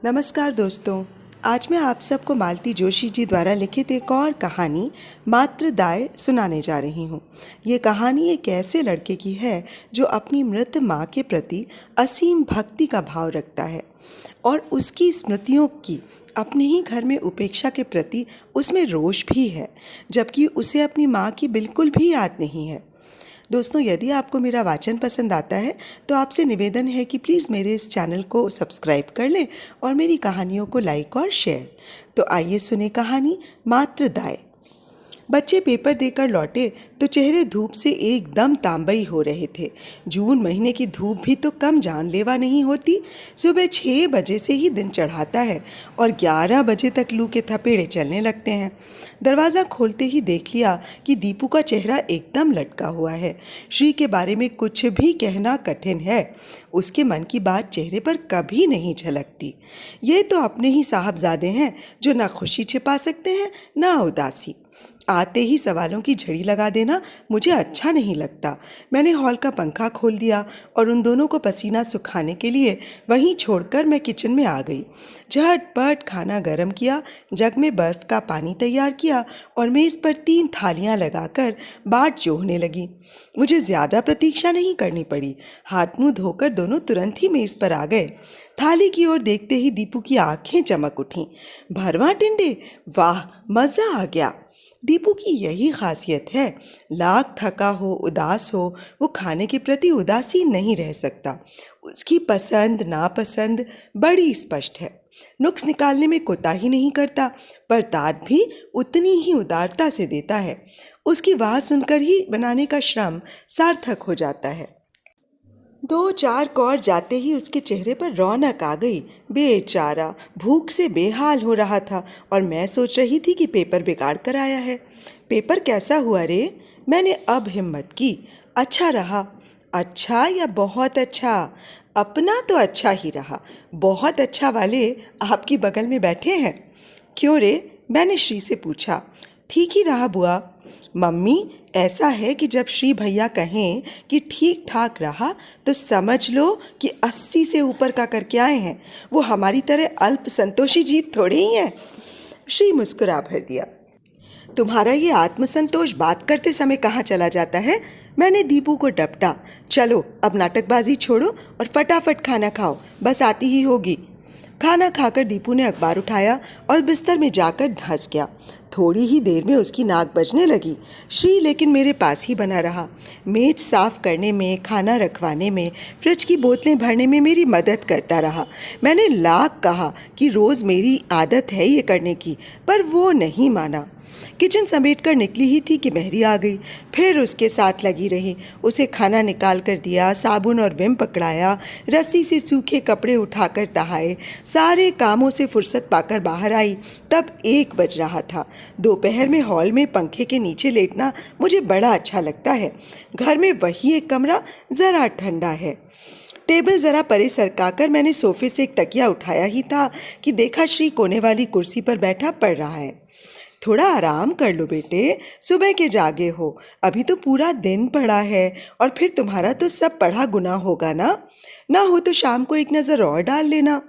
नमस्कार दोस्तों। आज मैं आप सबको मालती जोशी जी द्वारा लिखित एक और कहानी मातृदाय सुनाने जा रही हूँ। ये कहानी एक ऐसे लड़के की है जो अपनी मृत माँ के प्रति असीम भक्ति का भाव रखता है और उसकी स्मृतियों की अपने ही घर में उपेक्षा के प्रति उसमें रोष भी है, जबकि उसे अपनी माँ की बिल्कुल भी याद नहीं है। दोस्तों, यदि आपको मेरा वाचन पसंद आता है तो आपसे निवेदन है कि प्लीज़ मेरे इस चैनल को सब्सक्राइब कर लें और मेरी कहानियों को लाइक और शेयर। तो आइए सुने कहानी मातृदाय। बच्चे पेपर देकर लौटे तो चेहरे धूप से एकदम तांबई हो रहे थे। जून महीने की धूप भी तो कम जानलेवा नहीं होती। सुबह 6 बजे से ही दिन चढ़ाता है और 11 बजे तक लू के थपेड़े चलने लगते हैं। दरवाज़ा खोलते ही देख लिया कि दीपू का चेहरा एकदम लटका हुआ है। श्री के बारे में कुछ भी कहना कठिन है। उसके मन की बात चेहरे पर कभी नहीं झलकती। ये तो अपने ही साहबजादे हैं जो ना खुशी छिपा सकते हैं ना उदासी। आते ही सवालों की झड़ी लगा देना मुझे अच्छा नहीं लगता। मैंने हॉल का पंखा खोल दिया और उन दोनों को पसीना सुखाने के लिए वहीं छोड़कर मैं किचन में आ गई। झटपट खाना गर्म किया, जग में बर्फ़ का पानी तैयार किया और मेज़ पर 3 थालियां लगाकर बाट जोहने लगी। मुझे ज़्यादा प्रतीक्षा नहीं करनी पड़ी। हाथ मुँह धोकर दोनों तुरंत ही मेज़ पर आ गए। थाली की ओर देखते ही दीपू की आंखें चमक उठीं। भरवा टिंडे, वाह, मज़ा आ गया। दीपू की यही खासियत है। लाख थका हो, उदास हो, वो खाने के प्रति उदासीन नहीं रह सकता। उसकी पसंद नापसंद बड़ी स्पष्ट है। नुक्स निकालने में कोताही नहीं करता, पर दाद भी उतनी ही उदारता से देता है। उसकी वाह सुनकर ही बनाने का श्रम सार्थक हो जाता है। 2-4 कौर जाते ही उसके चेहरे पर रौनक आ गई। बेचारा भूख से बेहाल हो रहा था और मैं सोच रही थी कि पेपर बिगाड़ कर आया है। पेपर कैसा हुआ रे? मैंने अब हिम्मत की। अच्छा रहा। अच्छा या बहुत अच्छा? अपना तो अच्छा ही रहा। बहुत अच्छा वाले आपकी बगल में बैठे हैं। क्यों रे? मैंने श्री से पूछा। ठीक ही रहा बुआ। मम्मी, ऐसा है कि जब श्री भैया कहें कि ठीक ठाक रहा तो समझ लो कि 80 से ऊपर का करके आए हैं। वो हमारी तरह अल्प संतोषी जीव थोड़े ही हैं। श्री मुस्कुरा भर दिया। तुम्हारा ये आत्मसंतोष बात करते समय कहाँ चला जाता है? मैंने दीपू को डपटा। चलो अब नाटकबाजी छोड़ो और फटाफट खाना खाओ, बस आती ही होगी। खाना खाकर दीपू ने अखबार उठाया और बिस्तर में जाकर धंस गया। थोड़ी ही देर में उसकी नाक बजने लगी। श्री लेकिन मेरे पास ही बना रहा। मेज साफ करने में, खाना रखवाने में, फ्रिज की बोतलें भरने में मेरी मदद करता रहा। मैंने लाख कहा कि रोज़ मेरी आदत है ये करने की, पर वो नहीं माना। किचन समेट कर निकली ही थी कि मेहरी आ गई। फिर उसके साथ लगी रही। उसे खाना निकाल कर दिया, साबुन और विम पकड़ाया, रस्सी से सूखे कपड़े उठाकर तहाए। सारे कामों से फुर्सत पाकर बाहर आई तब 1 बज रहा था। दोपहर में हॉल में पंखे के नीचे लेटना मुझे बड़ा अच्छा लगता है। घर में वही एक कमरा ज़रा ठंडा है। टेबल ज़रा परे सरकाकर मैंने सोफे से एक तकिया उठाया ही था कि देखा श्री कोने वाली कुर्सी पर बैठा पढ़ रहा है। थोड़ा आराम कर लो बेटे, सुबह के जागे हो, अभी तो पूरा दिन पढ़ा है और फिर तुम्हारा तो सब पढ़ा गुना होगा ना। ना हो तो शाम को एक नज़र और डाल लेना।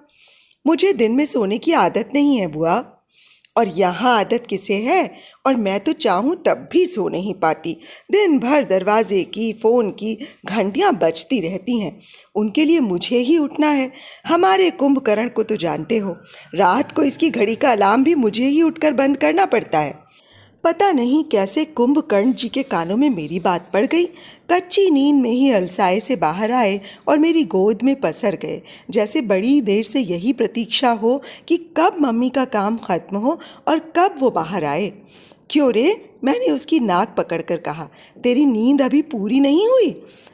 मुझे दिन में सोने की आदत नहीं है बुआ। और यहाँ आदत किसे है? और मैं तो चाहूँ तब भी सो नहीं पाती। दिन भर दरवाजे की, फ़ोन की घंटियाँ बजती रहती हैं। उनके लिए मुझे ही उठना है। हमारे कुंभकर्ण को तो जानते हो, रात को इसकी घड़ी का अलार्म भी मुझे ही उठकर बंद करना पड़ता है। पता नहीं कैसे कुंभकर्ण जी के कानों में मेरी बात पड़ गई। कच्ची नींद में ही अलसाए से बाहर आए और मेरी गोद में पसर गए, जैसे बड़ी देर से यही प्रतीक्षा हो कि कब मम्मी का काम ख़त्म हो और कब वो बाहर आए। क्यों रे? मैंने उसकी नाक पकड़कर कहा। तेरी नींद अभी पूरी नहीं हुई?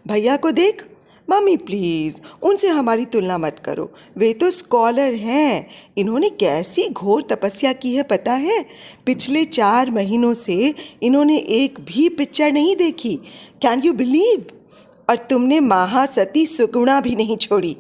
भैया को देख। मम्मी प्लीज़, उनसे हमारी तुलना मत करो। वे तो स्कॉलर हैं। इन्होंने कैसी घोर तपस्या की है पता है? पिछले 4 महीनों से इन्होंने एक भी पिक्चर नहीं देखी। Can you believe? और तुमने महासती सुगुणा भी नहीं छोड़ी।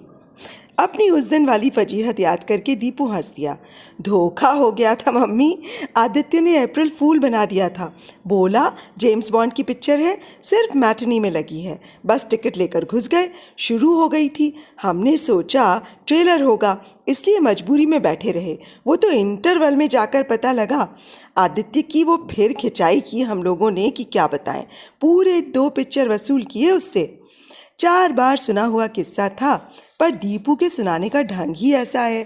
अपनी उस दिन वाली फजीहत याद करके दीपू हंस दिया। धोखा हो गया था मम्मी, आदित्य ने अप्रैल फूल बना दिया था। बोला जेम्स बॉन्ड की पिक्चर है, सिर्फ मैटिनी में लगी है। बस टिकट लेकर घुस गए। शुरू हो गई थी, हमने सोचा ट्रेलर होगा, इसलिए मजबूरी में बैठे रहे। वो तो इंटरवल में जाकर पता लगा। आदित्य की वो फिर खिंचाई की हम लोगों ने कि क्या बताएं। पूरे 2 पिक्चर वसूल किए उससे। 4 बार सुना हुआ किस्सा था, पर दीपू के सुनाने का ढंग ही ऐसा है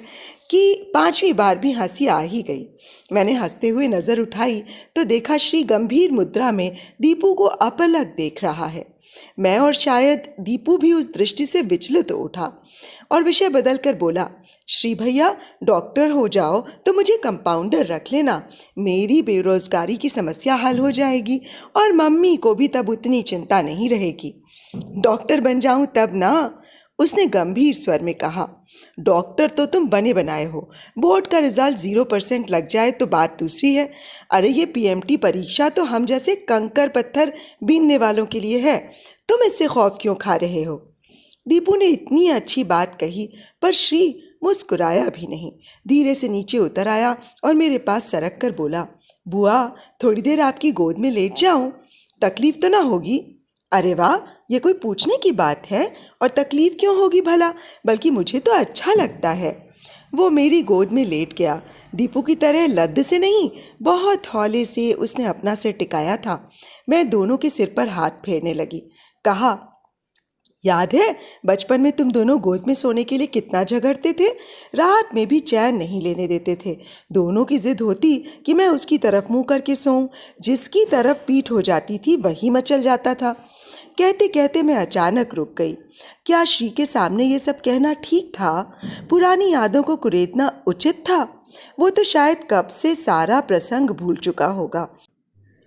कि 5वीं बार भी हंसी आ ही गई। मैंने हंसते हुए नज़र उठाई तो देखा श्री गंभीर मुद्रा में दीपू को अपलक देख रहा है। मैं और शायद दीपू भी उस दृष्टि से विचलित उठा और विषय बदल कर बोला, श्री भैया डॉक्टर हो जाओ तो मुझे कंपाउंडर रख लेना, मेरी बेरोजगारी की समस्या हल हो जाएगी और मम्मी को भी तब उतनी चिंता नहीं रहेगी। डॉक्टर बन जाऊं तब ना, उसने गंभीर स्वर में कहा। डॉक्टर तो तुम बने बनाए हो, बोर्ड का रिजल्ट 0% लग जाए तो बात दूसरी है। अरे ये पीएमटी परीक्षा तो हम जैसे कंकर पत्थर बीनने वालों के लिए है, तुम इससे खौफ क्यों खा रहे हो? दीपू ने इतनी अच्छी बात कही, पर श्री मुस्कुराया भी नहीं। धीरे से नीचे उतर आया और मेरे पास सरक कर बोला, बुआ थोड़ी देर आपकी गोद में लेट जाऊं, तकलीफ तो ना होगी? अरे वाह, ये कोई पूछने की बात है? और तकलीफ क्यों होगी भला, बल्कि मुझे तो अच्छा लगता है। वो मेरी गोद में लेट गया। दीपू की तरह लद्द से नहीं, बहुत हौले से उसने अपना सिर टिकाया था। मैं दोनों के सिर पर हाथ फेरने लगी। कहा, याद है बचपन में तुम दोनों गोद में सोने के लिए कितना झगड़ते थे? रात में भी चैन नहीं लेने देते थे। दोनों की जिद होती कि मैं उसकी तरफ मुंह करके सोऊं। जिसकी तरफ पीठ हो जाती थी वही मचल जाता था। कहते कहते मैं अचानक रुक गई। क्या श्री के सामने ये सब कहना ठीक था? पुरानी यादों को कुरेदना उचित था? वो तो शायद कब से सारा प्रसंग भूल चुका होगा।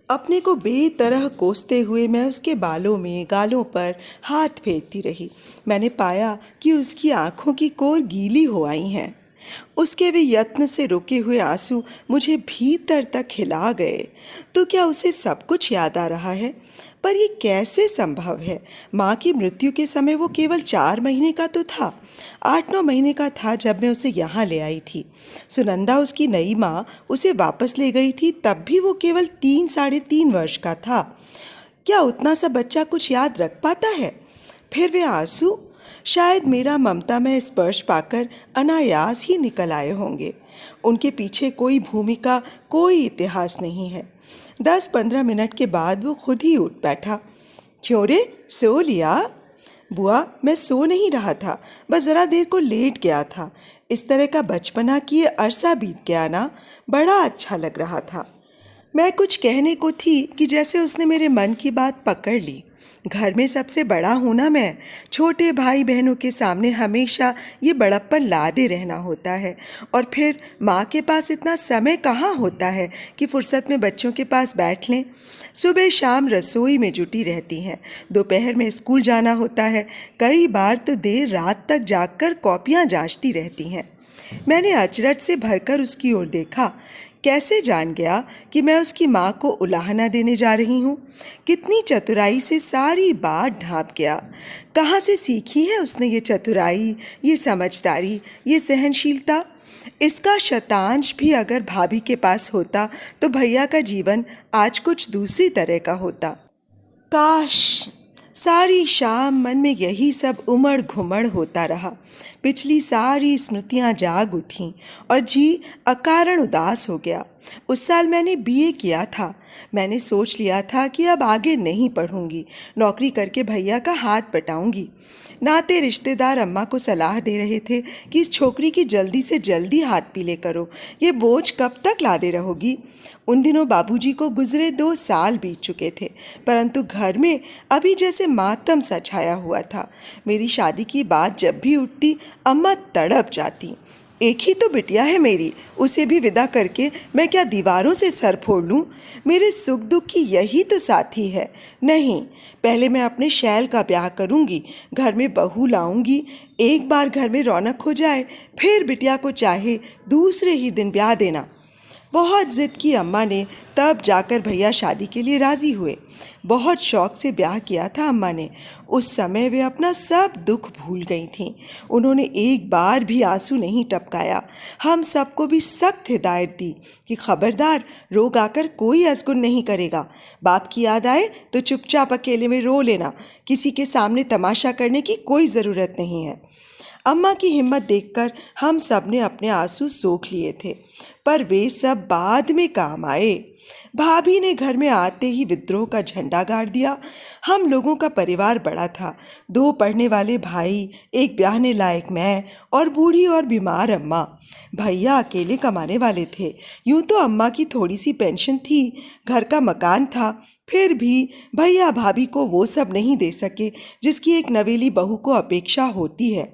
अपने को बेतरह कोसते हुए मैं उसके बालों में गालों पर हाथ फेरती रही। मैंने पाया कि उसकी आंखों की कोर गीली हो आई हैं। उसके वे यत्न से रुके हुए आंसू मुझे भीतर तक हिला गए। तो क्या उसे सब कुछ याद आ रहा है? पर ये कैसे संभव है? माँ की मृत्यु के समय वो केवल 4 महीने का तो था। 8-9 महीने का था जब मैं उसे यहाँ ले आई थी। सुनंदा उसकी नई माँ उसे वापस ले गई थी, तब भी वो केवल 3-3.5 वर्ष का था। क्या उतना सा बच्चा कुछ याद रख पाता है? फिर वे आंसू शायद मेरा ममता में स्पर्श पाकर अनायास ही निकल आए होंगे। उनके पीछे कोई भूमिका, कोई इतिहास नहीं है। 10-15 मिनट के बाद वो खुद ही उठ बैठा। क्यों रे, सो लिया? बुआ मैं सो नहीं रहा था, बस ज़रा देर को लेट गया था। इस तरह का बचपना की ये अरसा बीत गया ना, बड़ा अच्छा लग रहा था। मैं कुछ कहने को थी कि जैसे उसने मेरे मन की बात पकड़ ली। घर में सबसे बड़ा हूँ ना मैं, छोटे भाई बहनों के सामने हमेशा ये बड़प्पन लादे रहना होता है। और फिर माँ के पास इतना समय कहाँ होता है कि फुर्सत में बच्चों के पास बैठ लें। सुबह शाम रसोई में जुटी रहती हैं, दोपहर में स्कूल जाना होता है, कई बार तो देर रात तक जागकर कॉपियाँ जांचती रहती हैं। मैंने अचरज से भरकर उसकी ओर देखा। कैसे जान गया कि मैं उसकी माँ को उलाहना देने जा रही हूँ? कितनी चतुराई से सारी बात ढांप गया। कहाँ से सीखी है उसने ये चतुराई, ये समझदारी, ये सहनशीलता? इसका शतांश भी अगर भाभी के पास होता तो भैया का जीवन आज कुछ दूसरी तरह का होता। काश! सारी शाम मन में यही सब उमड़ घुमड़ होता रहा। पिछली सारी स्मृतियाँ जाग उठीं और जी अकारण उदास हो गया। उस साल मैंने बीए किया था। मैंने सोच लिया था कि अब आगे नहीं पढ़ूंगी, नौकरी करके भैया का हाथ बटाऊंगी। नाते रिश्तेदार अम्मा को सलाह दे रहे थे कि इस छोकरी की जल्दी से जल्दी हाथ पीले करो, ये बोझ कब तक लादे रहोगी। उन दिनों बाबूजी को गुजरे 2 साल बीत चुके थे, परंतु घर में अभी जैसे मातम सा छाया हुआ था। मेरी शादी की बात जब भी उठती अम्मा तड़प जाती। एक ही तो बिटिया है मेरी, उसे भी विदा करके मैं क्या दीवारों से सर फोड़ लूँ? मेरे सुख दुख की यही तो साथी है। नहीं, पहले मैं अपने शैल का ब्याह करूँगी, घर में बहू लाऊंगी, एक बार घर में रौनक हो जाए, फिर बिटिया को चाहे दूसरे ही दिन ब्याह देना। बहुत जिद की अम्मा ने, तब जाकर भैया शादी के लिए राज़ी हुए। बहुत शौक़ से ब्याह किया था अम्मा ने। उस समय वे अपना सब दुख भूल गई थीं। उन्होंने एक बार भी आंसू नहीं टपकाया। हम सबको भी सख्त हिदायत दी कि खबरदार, रोग आकर कोई अज़गुन नहीं करेगा। बाप की याद आए तो चुपचाप अकेले में रो लेना, किसी के सामने तमाशा करने की कोई ज़रूरत नहीं है। अम्मा की हिम्मत देखकर हम सब ने अपने आंसू सोख लिए थे, पर वे सब बाद में काम आए। भाभी ने घर में आते ही विद्रोह का झंडा गाड़ दिया। हम लोगों का परिवार बड़ा था, 2 पढ़ने वाले भाई, एक ब्याहने लायक मैं और बूढ़ी और बीमार अम्मा। भैया अकेले कमाने वाले थे। यूं तो अम्मा की थोड़ी सी पेंशन थी, घर का मकान था, फिर भी भैया भाभी को वो सब नहीं दे सके जिसकी एक नवेली बहू को अपेक्षा होती है।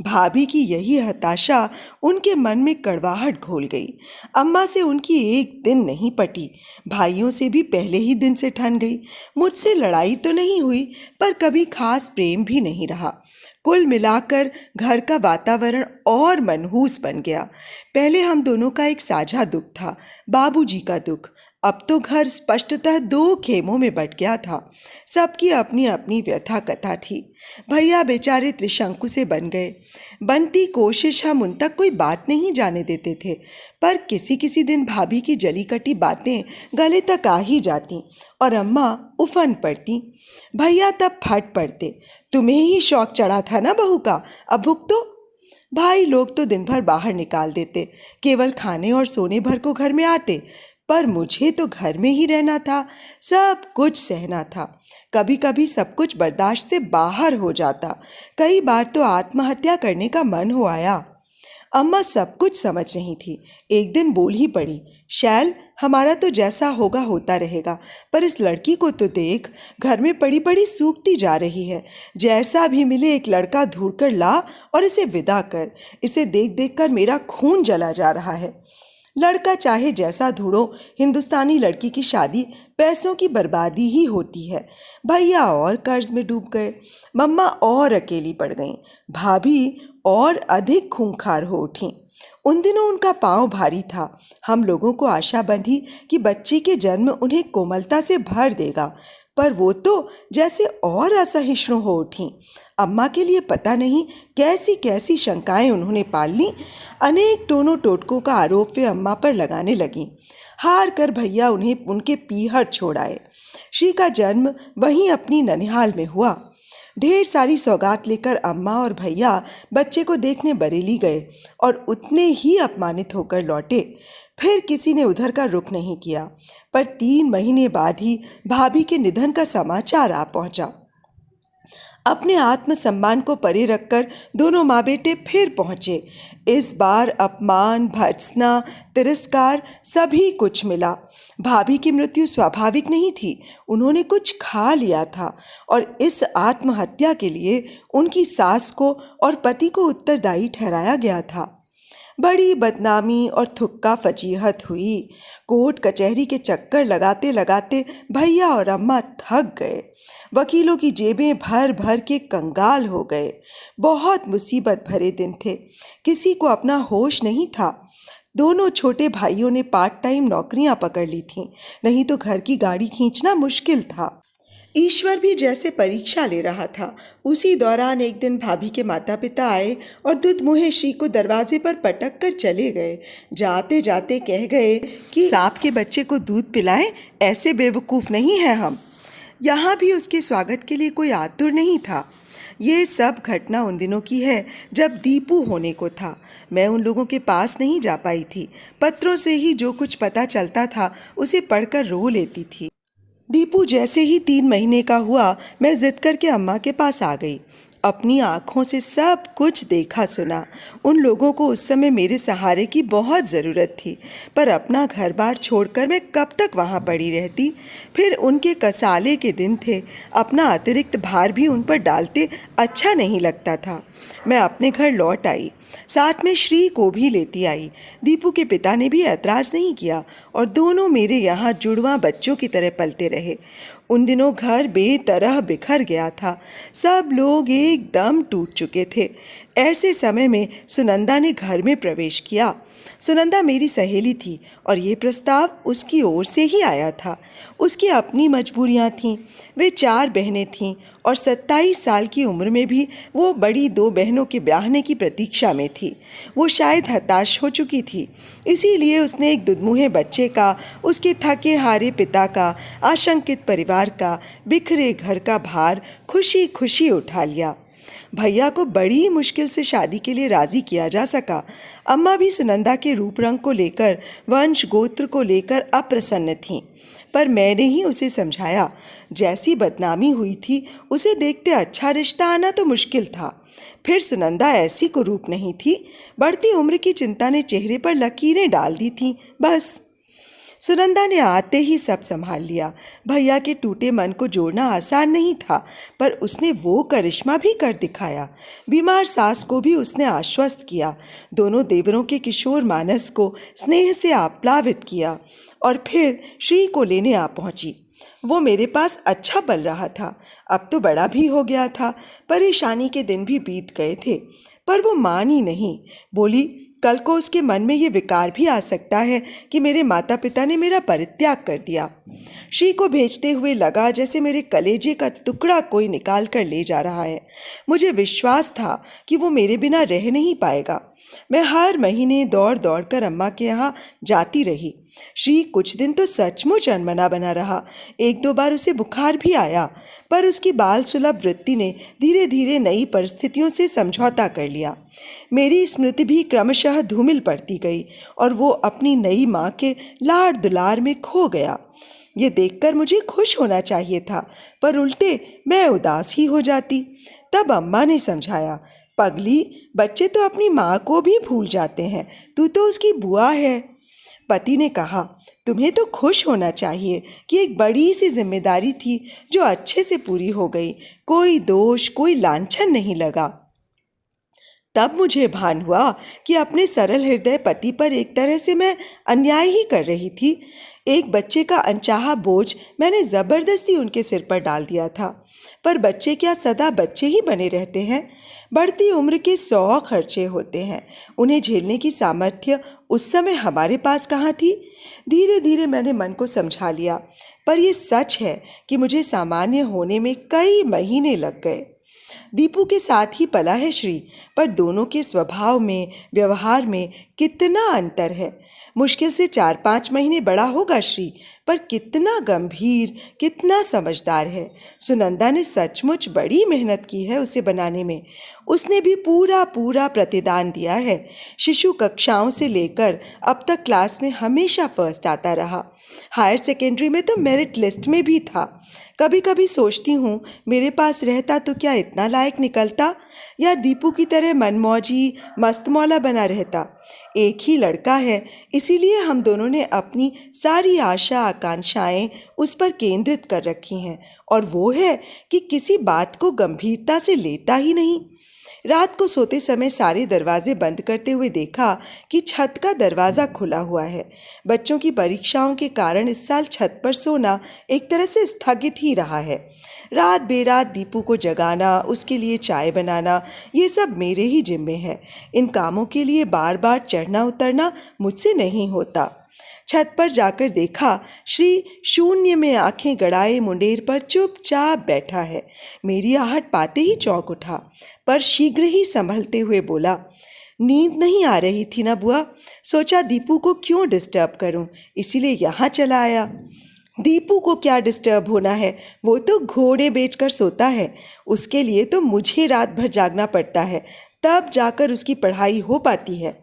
भाभी की यही हताशा उनके मन में कड़वाहट घोल गई। अम्मा से उनकी एक दिन नहीं पटी, भाइयों से भी पहले ही दिन से ठन गई। मुझसे लड़ाई तो नहीं हुई, पर कभी खास प्रेम भी नहीं रहा। कुल मिलाकर घर का वातावरण और मनहूस बन गया। पहले हम दोनों का एक साझा दुख था, बाबूजी का दुख। अब तो घर स्पष्टतः 2 खेमों में बंट गया था। सबकी अपनी अपनी व्यथा कथा थी। भैया बेचारे त्रिशंकु से बन गए। बनती कोशिश हम उन तक कोई बात नहीं जाने देते थे, पर किसी किसी दिन भाभी की जली कटी बातें गले तक आ ही जाती और अम्मा उफन पड़ती। भैया तब फट पड़ते, तुम्हें ही शौक चढ़ा था ना बहू का, अब भुगतो। भाई लोग तो दिन भर बाहर निकाल देते, केवल खाने और सोने भर को घर में आते, पर मुझे तो घर में ही रहना था, सब कुछ सहना था। कभी कभी सब कुछ बर्दाश्त से बाहर हो जाता। कई बार तो आत्महत्या करने का मन हो आया। अम्मा सब कुछ समझ रही थी। एक दिन बोल ही पड़ी, शैल, हमारा तो जैसा होगा होता रहेगा, पर इस लड़की को तो देख, घर में पड़ी पड़ी सूखती जा रही है। जैसा भी मिले एक लड़का ढूंढ कर ला और इसे विदा कर। इसे देख देख कर मेरा खून जला जा रहा है। लड़का चाहे जैसा ढूंढो, हिंदुस्तानी लड़की की शादी पैसों की बर्बादी ही होती है। भैया और कर्ज में डूब गए, मम्मा और अकेली पड़ गईं, भाभी और अधिक खूंखार हो उठी। उन दिनों उनका पांव भारी था। हम लोगों को आशा बंधी कि बच्चे के जन्म उन्हें कोमलता से भर देगा, पर वो तो जैसे और असहिष्णु हो उठी। अम्मा के लिए पता नहीं कैसी कैसी शंकाएं उन्होंने पाल ली। अनेक टोनों टोटकों का आरोप वे अम्मा पर लगाने लगी। हार कर भैया उन्हें उनके पीहर छोड़ आए। श्री का जन्म वहीं अपनी ननिहाल में हुआ। ढेर सारी सौगात लेकर अम्मा और भैया बच्चे को देखने बरेली गए और उतने ही अपमानित होकर लौटे। फिर किसी ने उधर का रुख नहीं किया, पर 3 महीने बाद ही भाभी के निधन का समाचार आ पहुंचा। अपने आत्मसम्मान को परे रखकर दोनों माँ बेटे फिर पहुँचे। इस बार अपमान, भर्त्सना, तिरस्कार सभी कुछ मिला। भाभी की मृत्यु स्वाभाविक नहीं थी, उन्होंने कुछ खा लिया था और इस आत्महत्या के लिए उनकी सास को और पति को उत्तरदायी ठहराया गया था। बड़ी बदनामी और थुक्का फजीहत हुई। कोर्ट कचहरी के चक्कर लगाते लगाते भैया और अम्मा थक गए। वकीलों की जेबें भर भर के कंगाल हो गए। बहुत मुसीबत भरे दिन थे, किसी को अपना होश नहीं था। दोनों छोटे भाइयों ने पार्ट टाइम नौकरियां पकड़ ली थीं, नहीं तो घर की गाड़ी खींचना मुश्किल था। ईश्वर भी जैसे परीक्षा ले रहा था। उसी दौरान एक दिन भाभी के माता पिता आए और दूध मुहे श्री को दरवाजे पर पटक कर चले गए। जाते जाते कह गए कि सांप के बच्चे को दूध पिलाएं, ऐसे बेवकूफ़ नहीं हैं हम। यहाँ भी उसके स्वागत के लिए कोई आतुर नहीं था। ये सब घटना उन दिनों की है जब दीपू होने को था। मैं उन लोगों के पास नहीं जा पाई थी। पत्रों से ही जो कुछ पता चलता था उसे पढ़कर रो लेती थी। दीपू जैसे ही 3 महीने का हुआ, मैं जिद करके अम्मा के पास आ गई। अपनी आँखों से सब कुछ देखा सुना। उन लोगों को उस समय मेरे सहारे की बहुत ज़रूरत थी, पर अपना घर बार छोड़कर मैं कब तक वहाँ पड़ी रहती। फिर उनके कसाले के दिन थे, अपना अतिरिक्त भार भी उन पर डालते अच्छा नहीं लगता था। मैं अपने घर लौट आई, साथ में श्री को भी लेती आई। दीपू के पिता ने भी ऐतराज़ नहीं किया और दोनों मेरे यहाँ जुड़वां बच्चों की तरह पलते रहे। उन दिनों घर बेतरह बिखर गया था। सब लोग एकदम टूट चुके थे। ऐसे समय में सुनंदा ने घर में प्रवेश किया। सुनंदा मेरी सहेली थी और ये प्रस्ताव उसकी ओर से ही आया था। उसकी अपनी मजबूरियां थीं। वे 4 बहनें थीं और 27 साल की उम्र में भी वो बड़ी 2 बहनों के ब्याहने की प्रतीक्षा में थी। वो शायद हताश हो चुकी थी, इसीलिए उसने एक दुधमुहे बच्चे का, उसके थके हारे पिता का, आशंकित परिवार का, बिखरे घर का भार खुशी खुशी उठा लिया। भैया को बड़ी मुश्किल से शादी के लिए राजी किया जा सका। अम्मा भी सुनंदा के रूप रंग को लेकर, वंश गोत्र को लेकर अप्रसन्न थीं, पर मैंने ही उसे समझाया। जैसी बदनामी हुई थी, उसे देखते अच्छा रिश्ता आना तो मुश्किल था। फिर सुनंदा ऐसी कुरूप नहीं थी। बढ़ती उम्र की चिंता ने चेहरे पर लकीरें डाल दी थीं, बस। सुनंदा ने आते ही सब संभाल लिया। भैया के टूटे मन को जोड़ना आसान नहीं था, पर उसने वो करिश्मा भी कर दिखाया। बीमार सास को भी उसने आश्वस्त किया, दोनों देवरों के किशोर मानस को स्नेह से आप्लावित किया और फिर श्री को लेने आ पहुंची। वो मेरे पास अच्छा पल रहा था, अब तो बड़ा भी हो गया था। परेशानी के दिन भी बीत गए थे, पर वो मानी नहीं। बोली, कल को उसके मन में ये विकार भी आ सकता है कि मेरे माता पिता ने मेरा परित्याग कर दिया। श्री को भेजते हुए लगा जैसे मेरे कलेजे का टुकड़ा कोई निकाल कर ले जा रहा है। मुझे विश्वास था कि वो मेरे बिना रह नहीं पाएगा। मैं हर महीने दौड़ दौड़ कर अम्मा के यहाँ जाती रही। श्री कुछ दिन तो सचमुच अनमना बना रहा। 1-2 बार उसे बुखार भी आया, पर उसकी बाल सुलभ वृत्ति ने धीरे धीरे नई परिस्थितियों से समझौता कर लिया। मेरी स्मृति भी क्रमशः धूमिल पड़ती गई और वो अपनी नई माँ के लाड़ दुलार में खो गया। ये देखकर मुझे खुश होना चाहिए था, पर उल्टे मैं उदास ही हो जाती। तब अम्मा ने समझाया, पगली, बच्चे तो अपनी माँ को भी भूल जाते हैं, तू तो उसकी बुआ है। पति ने कहा, तुम्हें तो खुश होना चाहिए कि एक बड़ी सी जिम्मेदारी थी जो अच्छे से पूरी हो गई। कोई दोष, कोई लांछन नहीं लगा। तब मुझे भान हुआ कि अपने सरल हृदय पति पर एक तरह से मैं अन्याय ही कर रही थी। एक बच्चे का अनचाहा बोझ मैंने ज़बरदस्ती उनके सिर पर डाल दिया था। पर बच्चे क्या सदा बच्चे ही बने रहते हैं? बढ़ती उम्र के 100 खर्चे होते हैं। उन्हें झेलने की सामर्थ्य उस समय हमारे पास कहाँ थी? धीरे धीरे मैंने मन को समझा लिया, पर यह सच है कि मुझे सामान्य होने में कई महीने लग गए। दीपू के साथ ही पला है श्री, पर दोनों के स्वभाव में, व्यवहार में कितना अंतर है। मुश्किल से 4-5 महीने बड़ा होगा श्री, पर कितना गंभीर, कितना समझदार है। सुनंदा ने सचमुच बड़ी मेहनत की है उसे बनाने में। उसने भी पूरा पूरा प्रतिदान दिया है। शिशु कक्षाओं से लेकर अब तक क्लास में हमेशा फर्स्ट आता रहा। हायर सेकेंडरी में तो मेरिट लिस्ट में भी था। कभी कभी सोचती हूँ, मेरे पास रहता तो क्या इतना लायक निकलता, या दीपू की तरह मनमौजी मस्तमौला बना रहता। एक ही लड़का है, इसीलिए हम दोनों ने अपनी सारी आशा आकांक्षाएं उस पर केंद्रित कर रखी हैं, और वो है कि किसी बात को गंभीरता से लेता ही नहीं। रात को सोते समय सारे दरवाजे बंद करते हुए देखा कि छत का दरवाज़ा खुला हुआ है। बच्चों की परीक्षाओं के कारण इस साल छत पर सोना एक तरह से स्थगित ही रहा है। रात बेरात दीपू को जगाना, उसके लिए चाय बनाना, ये सब मेरे ही जिम्मे है। इन कामों के लिए बार बार चढ़ना उतरना मुझसे नहीं होता। छत पर जाकर देखा, श्री शून्य में आंखें गड़ाए मुंडेर पर चुपचाप बैठा है। मेरी आहट पाते ही चौंक उठा, पर शीघ्र ही संभलते हुए बोला, नींद नहीं आ रही थी ना बुआ, सोचा दीपू को क्यों डिस्टर्ब करूं, इसीलिए यहाँ चला आया। दीपू को क्या डिस्टर्ब होना है, वो तो घोड़े बेचकर सोता है। उसके लिए तो मुझे रात भर जागना पड़ता है, तब जाकर उसकी पढ़ाई हो पाती है।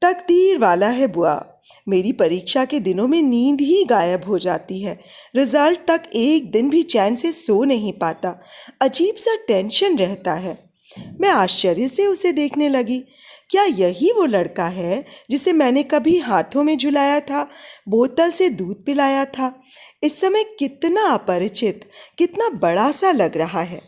तकदीर वाला है बुआ, मेरी परीक्षा के दिनों में नींद ही गायब हो जाती है। रिजल्ट तक एक दिन भी चैन से सो नहीं पाता। अजीब सा टेंशन रहता है। मैं आश्चर्य से उसे देखने लगी। क्या यही वो लड़का है जिसे मैंने कभी हाथों में झुलाया था, बोतल से दूध पिलाया था? इस समय कितना अपरिचित, कितना बड़ा सा लग रहा है।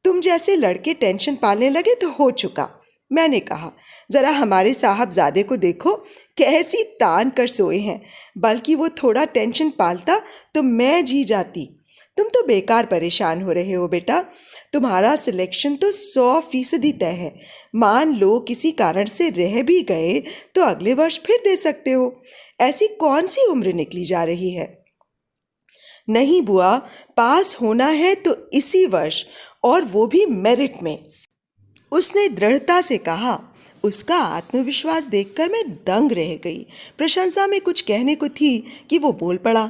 तुम जैसे लड़के टेंशन पालने लगे तो हो चुका, मैंने कहा। ज़रा हमारे साहबजादे को देखो, कैसी तान कर सोए हैं। बल्कि वो थोड़ा टेंशन पालता तो मैं जी जाती। तुम तो बेकार परेशान हो रहे हो बेटा। तुम्हारा सिलेक्शन तो 100% तय है। मान लो किसी कारण से रह भी गए तो अगले वर्ष फिर दे सकते हो। ऐसी कौन सी उम्र निकली जा रही है? नहीं बुआ, पास होना है तो इसी वर्ष, और वो भी मेरिट में, उसने दृढ़ता से कहा। उसका आत्मविश्वास देखकर मैं दंग रह गई। प्रशंसा में कुछ कहने को थी कि वो बोल पड़ा।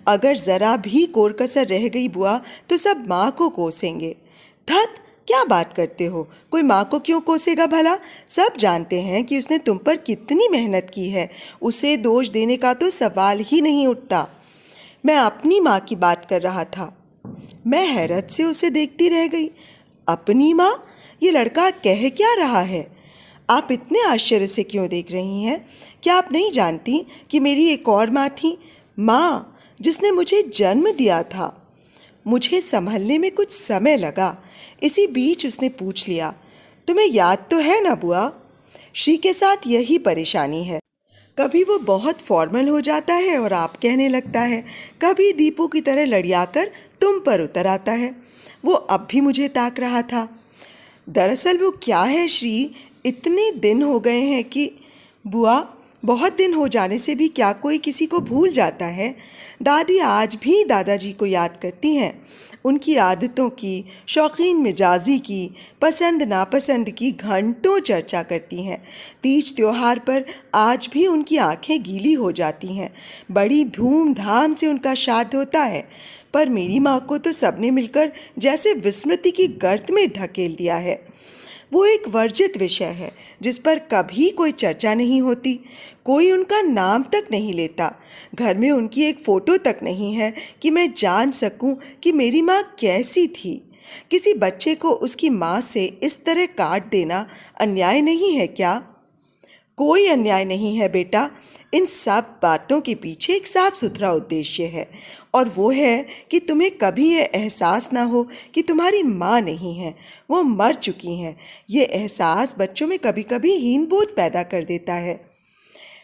अगर जरा भी कोरकसर रह गई बुआ तो सब माँ को कोसेंगे। धत, क्या बात करते हो? कोई माँ को क्यों कोसेगा भला? सब जानते हैं कि उसने तुम पर कितनी मेहनत की है। उसे दोष देने का तो सवाल ही नहीं उठता। मैं अपनी माँ की बात कर रहा था। मैं हैरत से उसे देखती रह गई। अपनी माँ? ये लड़का कह क्या रहा है? आप इतने आश्चर्य से क्यों देख रही हैं? क्या आप नहीं जानती कि मेरी एक और माँ थी? माँ जिसने मुझे जन्म दिया था। मुझे संभलने में कुछ समय लगा। इसी बीच उसने पूछ लिया, तुम्हें याद तो है ना बुआ? श्री के साथ यही परेशानी है। कभी वो बहुत फॉर्मल हो जाता है और आप कहने लगता है, कभी दीपू की तरह लड़ियाकर तुम पर उतर आता है। वो अब भी मुझे ताक रहा था। दरअसल वो क्या है श्री, इतने दिन हो गए हैं कि बुआ, बहुत दिन हो जाने से भी क्या कोई किसी को भूल जाता है? दादी आज भी दादाजी को याद करती हैं। उनकी आदतों की, शौकीन मिजाजी की, पसंद नापसंद की घंटों चर्चा करती हैं। तीज त्योहार पर आज भी उनकी आंखें गीली हो जाती हैं। बड़ी धूमधाम से उनका श्राद्ध होता है, पर मेरी माँ को तो सबने मिलकर जैसे विस्मृति की गर्त में ढकेल दिया है। वो एक वर्जित विषय है जिस पर कभी कोई चर्चा नहीं होती। कोई उनका नाम तक नहीं लेता। घर में उनकी एक फ़ोटो तक नहीं है कि मैं जान सकूं कि मेरी माँ कैसी थी। किसी बच्चे को उसकी माँ से इस तरह काट देना अन्याय नहीं है क्या? कोई अन्याय नहीं है बेटा। इन सब बातों के पीछे एक साफ सुथरा उद्देश्य है, और वो है कि तुम्हें कभी ये एहसास ना हो कि तुम्हारी माँ नहीं है, वो मर चुकी हैं। ये एहसास बच्चों में कभी कभी हीनबोध पैदा कर देता है।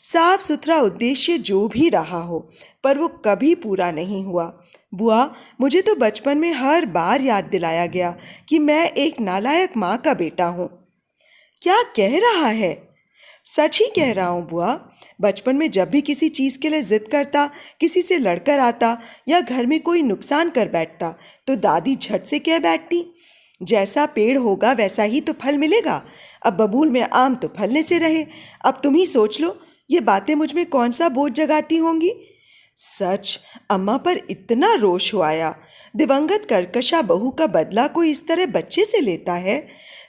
साफ सुथरा उद्देश्य जो भी रहा हो, पर वो कभी पूरा नहीं हुआ। बुआ, मुझे तो बचपन में हर बार याद दिलाया गया कि मैं एक नालायक माँ का बेटा हूँ। क्या कह रहा है? सच ही कह रहा हूँ बुआ। बचपन में जब भी किसी चीज़ के लिए ज़िद करता, किसी से लड़कर आता या घर में कोई नुकसान कर बैठता तो दादी झट से कह बैठती, जैसा पेड़ होगा वैसा ही तो फल मिलेगा। अब बबूल में आम तो फलने से रहे। अब तुम ही सोच लो, ये बातें मुझ में कौन सा बोझ जगाती होंगी। सच, अम्मा पर इतना रोष हो आया। दिवंगत कर्कशा बहू का बदला कोई इस तरह बच्चे से लेता है?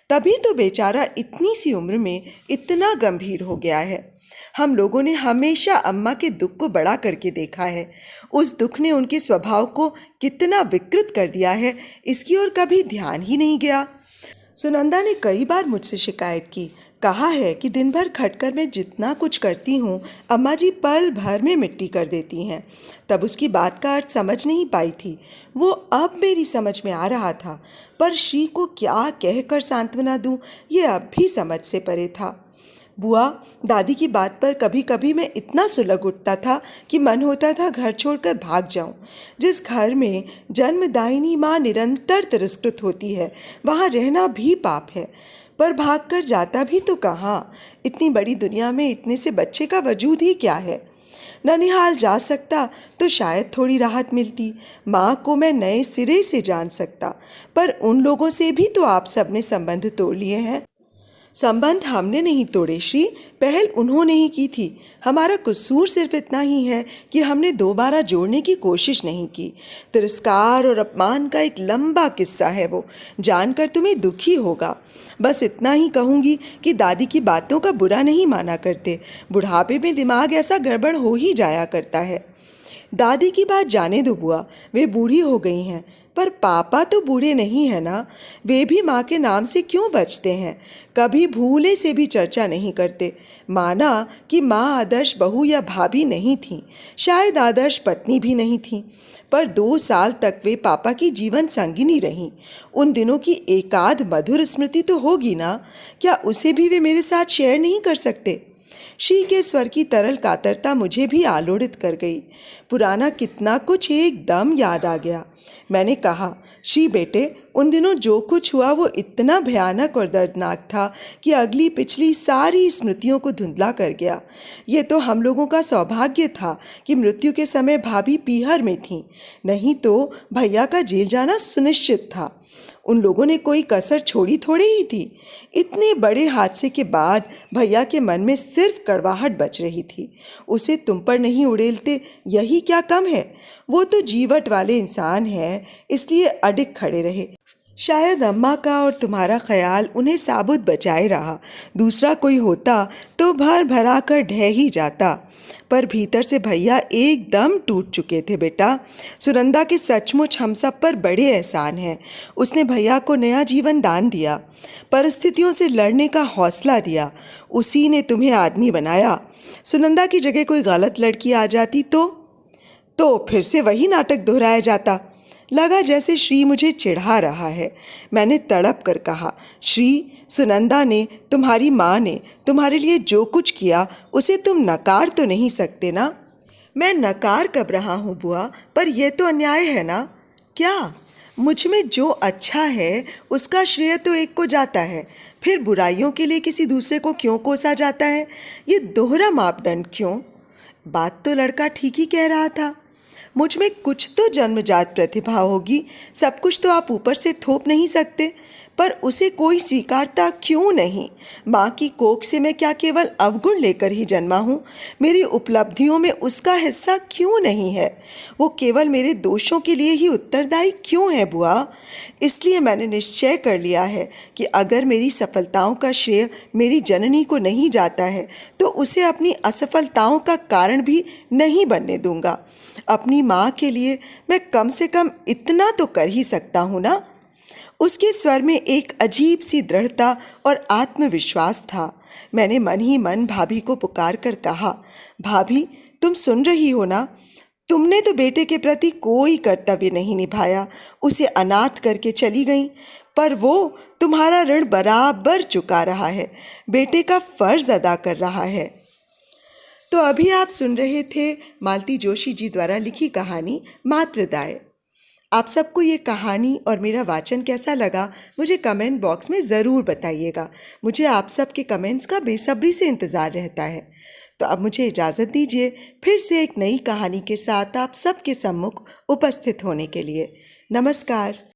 तभी तो बेचारा इतनी सी उम्र में इतना गंभीर हो गया है। हम लोगों ने हमेशा अम्मा के दुख को बड़ा करके देखा है। उस दुख ने उनके स्वभाव को कितना विकृत कर दिया है, इसकी ओर कभी ध्यान ही नहीं गया। सुनंदा ने कई बार मुझसे शिकायत की। कहा है कि दिन भर खटकर मैं जितना कुछ करती हूँ, अम्मा जी पल भर में मिट्टी कर देती हैं। तब उसकी बात का अर्थ समझ नहीं पाई थी। वो अब मेरी समझ में आ रहा था, पर श्री को क्या कहकर सांत्वना दूँ, ये अब भी समझ से परे था। बुआ, दादी की बात पर कभी कभी मैं इतना सुलग उठता था कि मन होता था घर छोड़कर भाग जाऊं। जिस घर में जन्मदायिनी माँ निरंतर तिरस्कृत होती है, वहाँ रहना भी पाप है। पर भागकर जाता भी तो कहाँ? इतनी बड़ी दुनिया में इतने से बच्चे का वजूद ही क्या है। ननिहाल जा सकता तो शायद थोड़ी राहत मिलती। माँ को मैं नए सिरे से जान सकता, पर उन लोगों से भी तो आप सबने संबंध तोड़ लिए हैं। संबंध हमने नहीं तोड़े श्री, पहल उन्होंने ही की थी। हमारा कसूर सिर्फ इतना ही है कि हमने दोबारा जोड़ने की कोशिश नहीं की। तिरस्कार और अपमान का एक लंबा किस्सा है वो, जानकर तुम्हें दुखी होगा। बस इतना ही कहूँगी कि दादी की बातों का बुरा नहीं माना करते। बुढ़ापे में दिमाग ऐसा गड़बड़ हो ही जाया करता है। दादी की बात जाने दो बुआ, वे बूढ़ी हो गई हैं, पर पापा तो बूढ़े नहीं है ना। वे भी माँ के नाम से क्यों बचते हैं? कभी भूले से भी चर्चा नहीं करते। माना कि माँ आदर्श बहू या भाभी नहीं थी, शायद आदर्श पत्नी भी नहीं थी, पर 2 साल तक वे पापा की जीवन संगिनी रहीं। उन दिनों की एकाध मधुर स्मृति तो होगी ना? क्या उसे भी वे मेरे साथ शेयर नहीं कर सकते? श्री के स्वर की तरल कातरता मुझे भी आलोड़ित कर गई। पुराना कितना कुछ एकदम याद आ गया। मैंने कहा, श्री बेटे, उन दिनों जो कुछ हुआ वो इतना भयानक और दर्दनाक था कि अगली पिछली सारी स्मृतियों को धुंधला कर गया। ये तो हम लोगों का सौभाग्य था कि मृत्यु के समय भाभी पीहर में थीं, नहीं तो भैया का जेल जाना सुनिश्चित था। उन लोगों ने कोई कसर छोड़ी थोड़ी ही थी। इतने बड़े हादसे के बाद भैया के मन में सिर्फ कड़वाहट बच रही थी। उसे तुम पर नहीं उड़ेलते, यही क्या कम है। वो तो जीवट वाले इंसान हैं, इसलिए अडिग खड़े रहे। शायद अम्मा का और तुम्हारा ख्याल उन्हें साबुत बचाए रहा। दूसरा कोई होता तो भर भरा कर ढह ही जाता। पर भीतर से भैया एकदम टूट चुके थे बेटा। सुनंदा के सचमुच हम सब पर बड़े एहसान हैं। उसने भैया को नया जीवन दान दिया, परिस्थितियों से लड़ने का हौसला दिया। उसी ने तुम्हें आदमी बनाया। सुनंदा की जगह कोई गलत लड़की आ जाती तो फिर से वही नाटक दोहराया जाता। लगा जैसे श्री मुझे चिढ़ा रहा है। मैंने तड़प कर कहा, श्री, सुनंदा ने, तुम्हारी माँ ने तुम्हारे लिए जो कुछ किया उसे तुम नकार तो नहीं सकते ना। मैं नकार कब रहा हूँ बुआ, पर यह तो अन्याय है ना। क्या? मुझ में जो अच्छा है उसका श्रेय तो एक को जाता है, फिर बुराइयों के लिए किसी दूसरे को क्यों कोसा जाता है? ये दोहरा मापदंड क्यों? बात तो लड़का ठीक ही कह रहा था। मुझ में कुछ तो जन्मजात प्रतिभा होगी, सब कुछ तो आप ऊपर से थोप नहीं सकते, पर उसे कोई स्वीकारता क्यों नहीं? माँ की कोख से मैं क्या केवल अवगुण लेकर ही जन्मा हूँ? मेरी उपलब्धियों में उसका हिस्सा क्यों नहीं है? वो केवल मेरे दोषों के लिए ही उत्तरदायी क्यों है बुआ? इसलिए मैंने निश्चय कर लिया है कि अगर मेरी सफलताओं का श्रेय मेरी जननी को नहीं जाता है तो उसे अपनी असफलताओं का कारण भी नहीं बनने दूंगा। अपनी माँ के लिए मैं कम से कम इतना तो कर ही सकता हूँ ना। उसके स्वर में एक अजीब सी दृढ़ता और आत्मविश्वास था। मैंने मन ही मन भाभी को पुकार कर कहा, भाभी, तुम सुन रही हो ना? तुमने तो बेटे के प्रति कोई कर्तव्य नहीं निभाया, उसे अनाथ करके चली गई, पर वो तुम्हारा ऋण बराबर चुका रहा है, बेटे का फर्ज अदा कर रहा है। तो अभी आप सुन रहे थे मालती जोशी जी द्वारा लिखी कहानी मातृदाय। आप सबको ये कहानी और मेरा वाचन कैसा लगा मुझे कमेंट बॉक्स में ज़रूर बताइएगा। मुझे आप सबके कमेंट्स का बेसब्री से इंतज़ार रहता है। तो अब मुझे इजाज़त दीजिए फिर से एक नई कहानी के साथ आप सबके सम्मुख उपस्थित होने के लिए। नमस्कार।